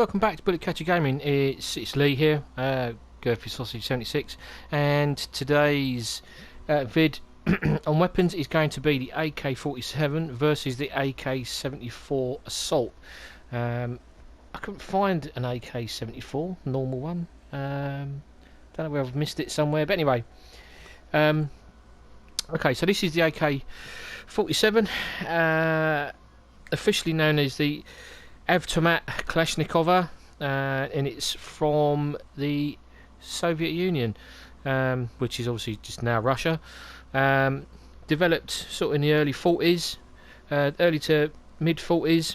welcome back to Bullet Catcher Gaming. It's Lee here, Gurphy Sausage 76, and today's vid on weapons is going to be the AK47 versus the AK74 Assault. I couldn't find an AK74 normal one. Don't know where I've missed it somewhere, but anyway. Okay, so this is the AK47, officially known as the Avtomat Kalashnikova, and it's from the Soviet Union, which is obviously just now Russia. Developed sort of in the early 40s, early to mid 40s,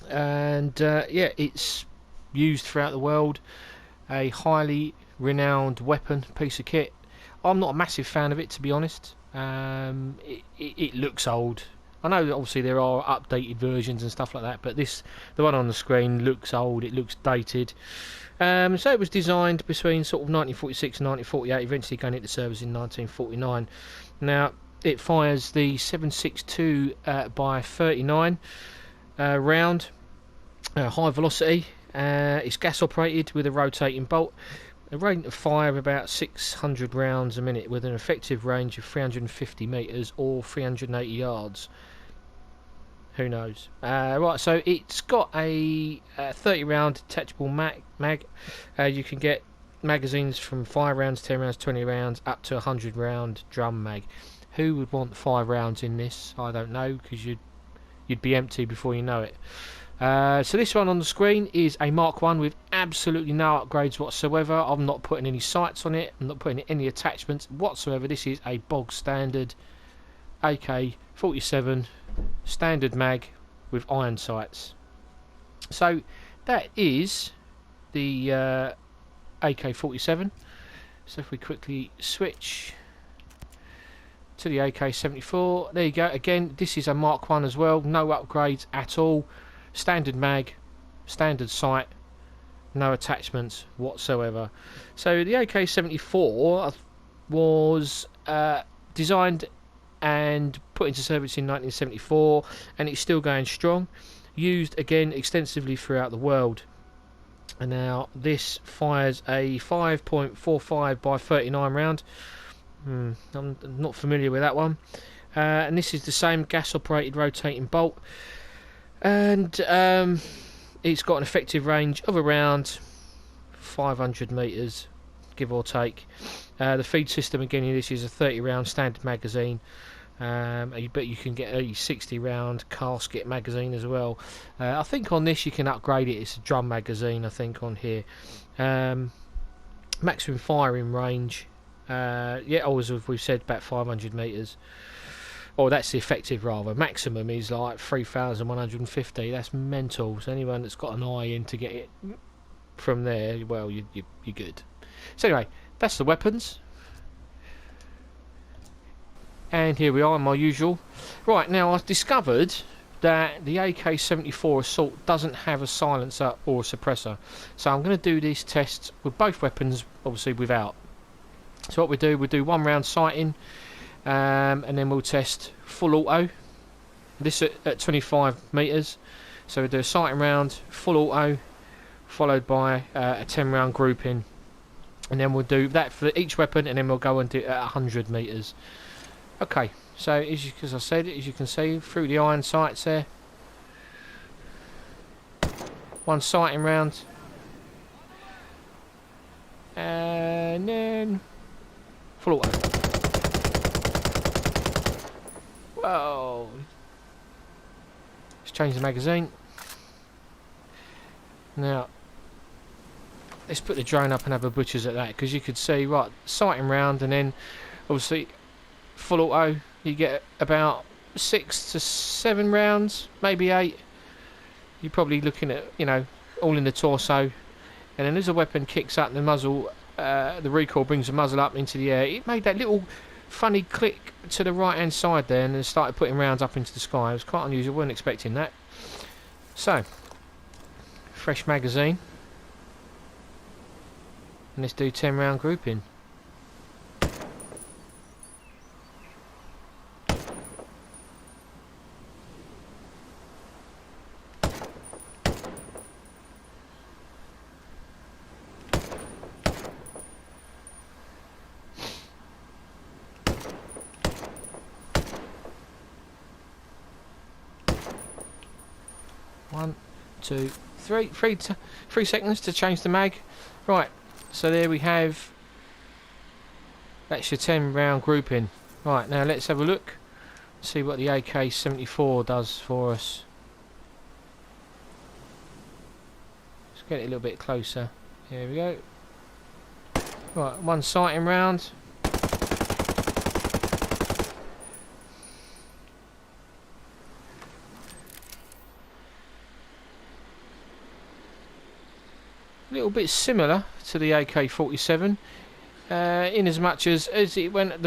and yeah, it's used throughout the world. A highly renowned weapon, piece of kit. I'm not a massive fan of it, to be honest. It looks old. I know that obviously there are updated versions and stuff like that, but the one on the screen looks old, it looks dated. So it was designed between sort of 1946 and 1948, eventually going into service in 1949. Now, it fires the 7.62 by 39 round, high velocity. It's gas operated with a rotating bolt. A rate of fire of about 600 rounds a minute with an effective range of 350 metres or 380 yards. Who knows? Right, so it's got a 30 round detachable mag. You can get magazines from 5 rounds, 10 rounds, 20 rounds, up to 100 round drum mag. Who would want 5 rounds in this? I don't know, because you'd be empty before you know it. So this one on the screen is a Mark 1 with absolutely no upgrades whatsoever. I'm not putting any sights on it. I'm not putting any attachments whatsoever. This is a bog standard AK-47 standard mag with iron sights. So that is the AK-47. So if we quickly switch to the AK-74, there you go. Again, this is a Mark 1 as well. No upgrades at all. Standard mag, standard sight, no attachments whatsoever. So the AK-74 was designed and put into service in 1974, and it's still going strong. Used again extensively throughout the world. And now this fires a 5.45 by 39 round. I'm not familiar with that one. And this is the same gas operated rotating bolt. And it's got an effective range of around 500 metres, give or take. The feed system again, this is a 30 round standard magazine, but you can get a 60 round casket magazine as well. I think on this you can upgrade it. It's a drum magazine, I think, on here. Maximum firing range, yeah, always we've said about 500 metres. Oh, that's the effective rather. Maximum is like 3,150. That's mental. So anyone that's got an eye in to get it from there, well, you're good. So anyway, that's the weapons. And here we are, my usual. Right, now I've discovered that the AK-74 Assault doesn't have a silencer or a suppressor. So I'm going to do this test with both weapons, obviously without. So what we'll do 1 round sighting. And then we'll test full auto, this at 25 metres. So we'll do a sighting round, full auto, followed by a 10 round grouping, and then we'll do that for each weapon, and then we'll go and do it at 100 metres. Okay, so as I said, as you can see through the iron sights there, 1 sighting round, and then full auto. Whoa! Let's change the magazine. Now, let's put the drone up and have a butcher's at that, because you could see, right, sighting round, and then obviously full auto, you get about 6 to 7 rounds, maybe 8. You're probably looking at, you know, all in the torso, and then as the weapon kicks up, the muzzle, the recoil brings the muzzle up into the air. It made that little funny click to the right hand side there, and then started putting rounds up into the sky. It was quite unusual, wasn't expecting that. So, fresh magazine, and let's do 10 round grouping. 1, 2, 3. 3 seconds to change the mag. Right, so there we have. That's your 10 round grouping. Right, now let's have a look. See what the AK74 does for us. Let's get it a little bit closer. Here we go. Right, 1 sighting round. A little bit similar to the AK47, in as much as it went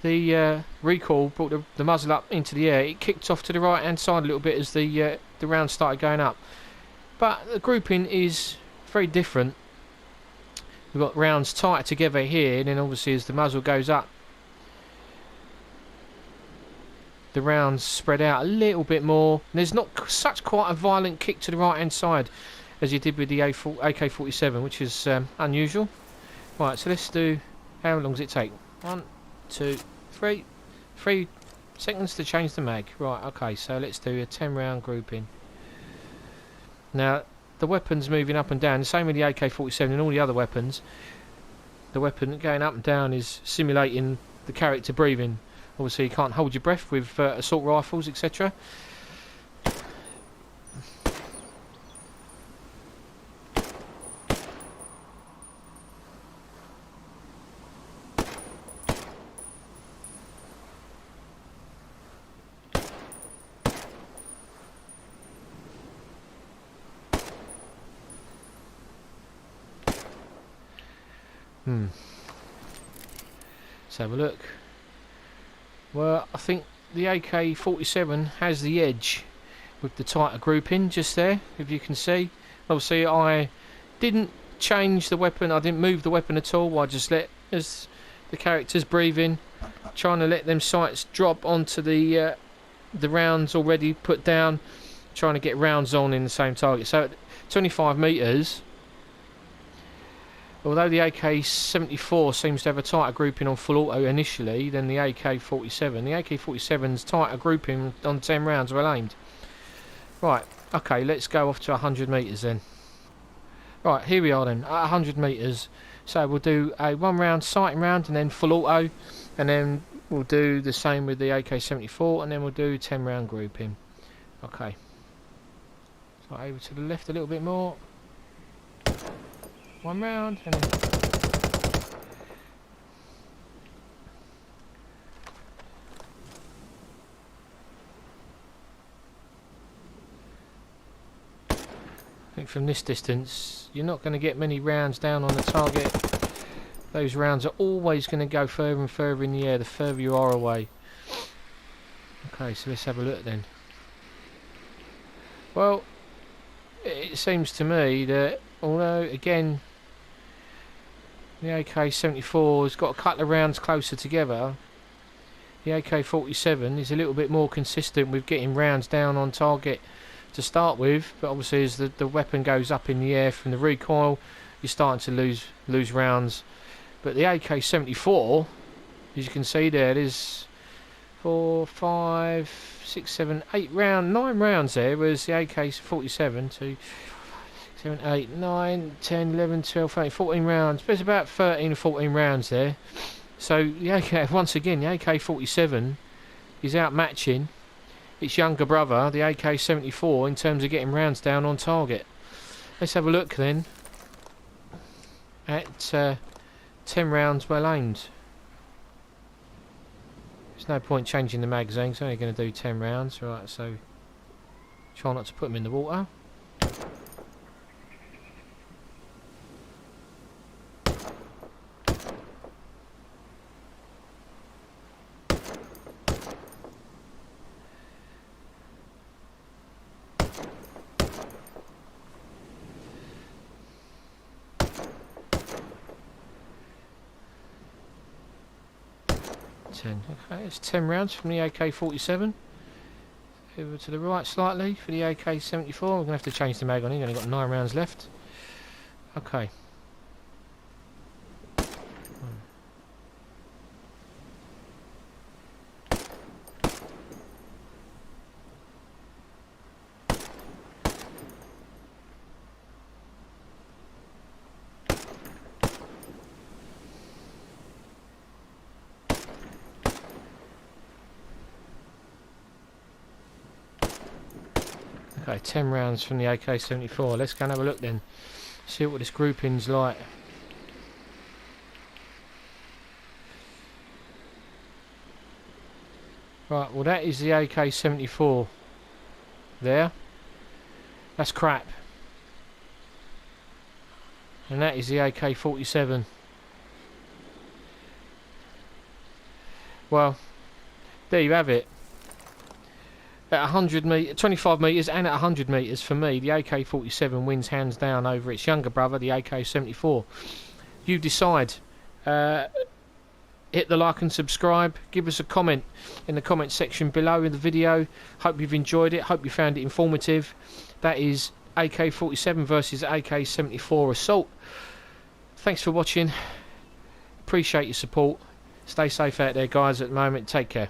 the recoil brought the muzzle up into the air. It kicked off to the right hand side a little bit as the round started going up. But the grouping is very different. We've got rounds tighter together here, and then obviously as the muzzle goes up, the rounds spread out a little bit more. And there's not such quite a violent kick to the right hand side as you did with the AK47, which is unusual. Right, so let's do. How long does it take? 1, 2, 3. 3 seconds to change the mag. Right, okay, so let's do a 10 round grouping. Now, the weapon's moving up and down, the same with the AK47 and all the other weapons. The weapon going up and down is simulating the character breathing. Obviously, you can't hold your breath with assault rifles, etc. Let's have a look. Well, I think the AK-47 has the edge with the tighter grouping just there, if you can see. Obviously, I didn't change the weapon, I didn't move the weapon at all. I just let, as the character's breathing, trying to let them sights drop onto the rounds already put down, trying to get rounds on in the same target. So at 25 metres, although the AK-74 seems to have a tighter grouping on full auto initially than the AK-47, the AK-47's tighter grouping on 10 rounds well aimed. Right, okay, let's go off to 100 metres then. Right, here we are then, at 100 metres. So we'll do a 1 round sighting round and then full auto, and then we'll do the same with the AK-74, and then we'll do 10 round grouping. Okay. So over to the left a little bit more. 1 round and then I think from this distance you're not going to get many rounds down on the target. Those rounds are always going to go further and further in the air the further you are away. Okay, so let's have a look then. Well, it seems to me that although again the AK-74 has got a couple of rounds closer together, the AK-47 is a little bit more consistent with getting rounds down on target to start with, but obviously as the weapon goes up in the air from the recoil, you're starting to lose rounds. But the AK-74, as you can see there, there's 4, 5, 6, 7, 8 rounds, 9 rounds there, whereas the AK-47 to 7, 8, 9, 10, 11, 12, 13, 14 rounds. There's about 13 or 14 rounds there. So the AK, once again, the AK-47 is outmatching its younger brother, the AK-74, in terms of getting rounds down on target. Let's have a look then at 10 rounds well aimed. There's no point changing the magazine, it's only going to do 10 rounds. Right, so try not to put them in the water. Okay, it's 10 rounds from the AK-47. Over to the right slightly for the AK-74. We're going to have to change the mag on it. We've only got 9 rounds left. Okay. Okay, 10 rounds from the AK74. Let's go and have a look then. See what this grouping's like. Right, well that is the AK74 there. That's crap. And that is the AK47. Well, there you have it. At 100 metres, 25 metres and at 100 metres, for me, the AK-47 wins hands down over its younger brother, the AK-74. You decide. Hit the like and subscribe. Give us a comment in the comment section below in the video. Hope you've enjoyed it. Hope you found it informative. That is AK-47 versus AK-74 Assault. Thanks for watching. Appreciate your support. Stay safe out there, guys, at the moment. Take care.